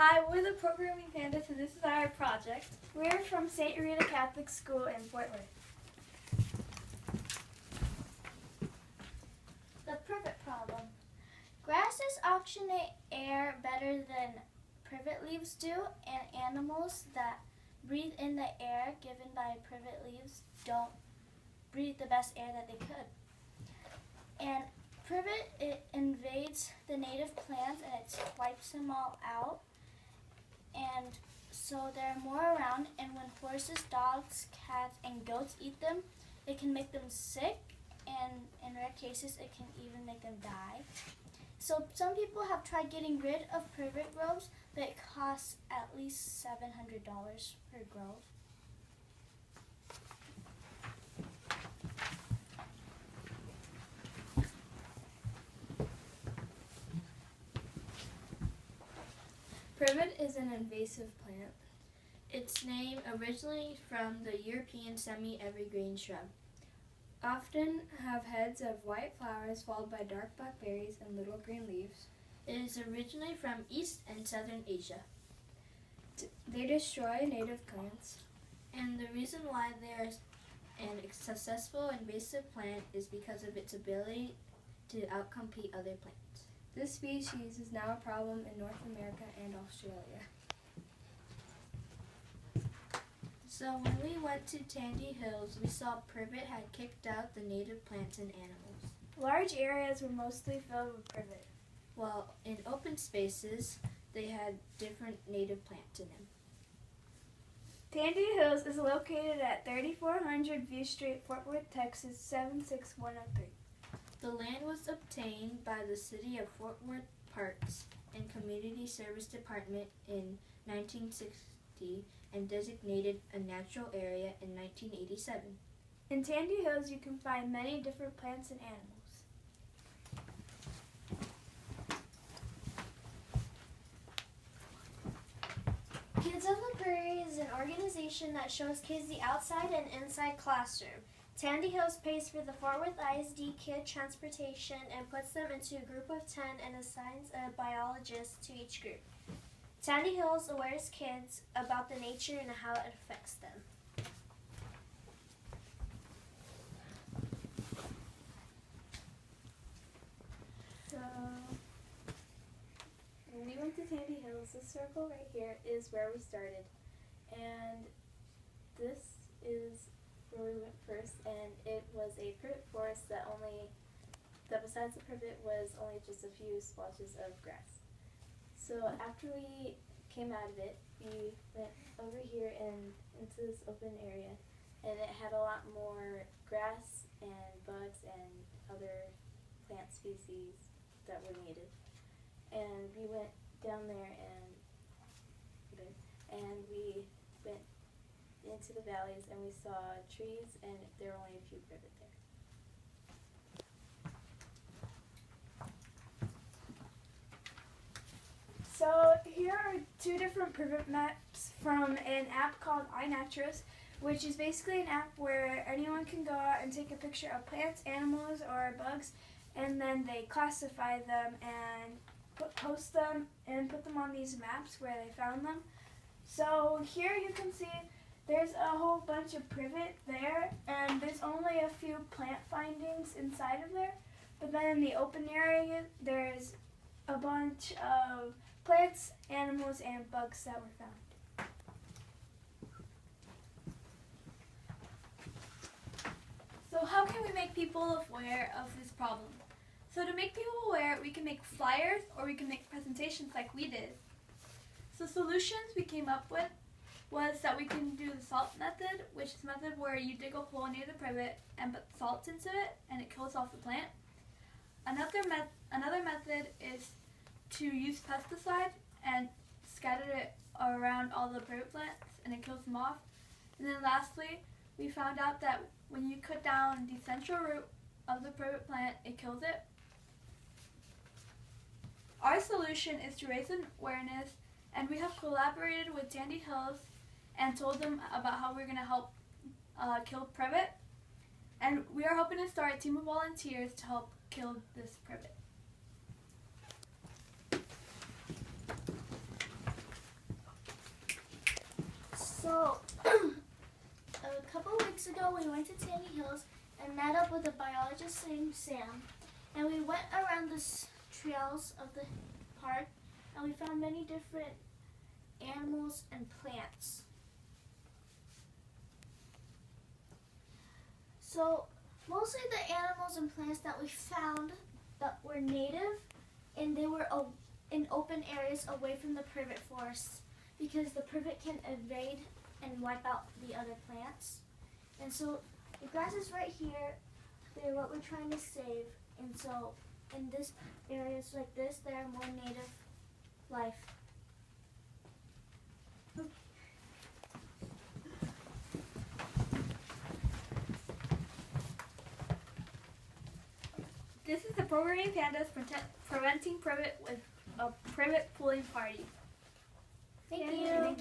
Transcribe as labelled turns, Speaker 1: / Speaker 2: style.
Speaker 1: Hi, we're the Programming Pandas, and this is our project. We're from St. Rita Catholic School in Fort Worth.
Speaker 2: The privet problem. Grasses oxygenate air better than privet leaves do, and animals that breathe in the air given by privet leaves don't breathe the best air that they could. And privet, it invades the native plants and it wipes them all out. And so there are more around, and when horses, dogs, cats, and goats eat them, it can make them sick, and in rare cases it can even make them die. So some people have tried getting rid of privet groves, but it costs at least $700 per grove.
Speaker 1: Privet is an invasive plant.
Speaker 3: Its name originally from the European semi-evergreen shrub.
Speaker 1: Often have heads of white flowers followed by dark black berries and little green leaves.
Speaker 3: It is originally from East and Southern Asia.
Speaker 1: They destroy native plants.
Speaker 3: And the reason why they are an successful invasive plant is because of its ability to outcompete other plants.
Speaker 1: This species is now a problem in North America and Australia.
Speaker 3: So when we went to Tandy Hills, we saw privet had kicked out the native plants and animals.
Speaker 1: Large areas were mostly filled with privet,
Speaker 3: while in open spaces, they had different native plants in them.
Speaker 1: Tandy Hills is located at 3400 View Street, Fort Worth, Texas, 76103.
Speaker 3: The land was obtained by the City of Fort Worth Parks and Community Service Department in 1960 and designated a natural area in 1987.
Speaker 1: In Tandy Hills, you can find many different plants and animals.
Speaker 2: Kids on the Prairie is an organization that shows kids the outside and inside classroom. Tandy Hills pays for the Fort Worth ISD kid transportation and puts them into a group of 10 and assigns a biologist to each group. Tandy Hills awares kids about the nature and how it affects them.
Speaker 1: So, when we went to Tandy Hills, this circle right here is where we started. And this is where we went first, and it was a privet forest that besides the privet was only just a few splotches of grass. So after we came out of it, we went over here and into this open area, and it had a lot more grass and bugs and other plant species that were needed. And we went down there and we went into the valleys, and we saw trees, and there were only a few privet there. So here are two different privet maps from an app called iNaturalist, which is basically an app where anyone can go out and take a picture of plants, animals, or bugs, and then they classify them and post them and put them on these maps where they found them. So here you can see there's a whole bunch of privet there, and there's only a few plant findings inside of there. But then in the open area, there's a bunch of plants, animals, and bugs that were found. So how can we make people aware of this problem? So to make people aware, we can make flyers or we can make presentations like we did. So solutions we came up with was that we can do the salt method, which is a method where you dig a hole near the privet and put salt into it and it kills off the plant. Another method is to use pesticide and scatter it around all the privet plants and it kills them off. And then lastly, we found out that when you cut down the central root of the privet plant, it kills it. Our solution is to raise awareness, and we have collaborated with Tandy Hills and told them about how we're going to help kill privet. And we are hoping to start a team of volunteers to help kill this privet.
Speaker 2: So, a couple weeks ago we went to Tanny Hills and met up with a biologist named Sam. And we went around the trails of the park and we found many different animals and plants. So, mostly the animals and plants that we found that were native, and they were in open areas away from the privet forests, because the privet can invade and wipe out the other plants. And so the grasses right here, they're what we're trying to save. And so in this areas like this, there are more native life.
Speaker 1: This is the Programming Pandas preventing privet with a privet pooling party.
Speaker 2: Thank you.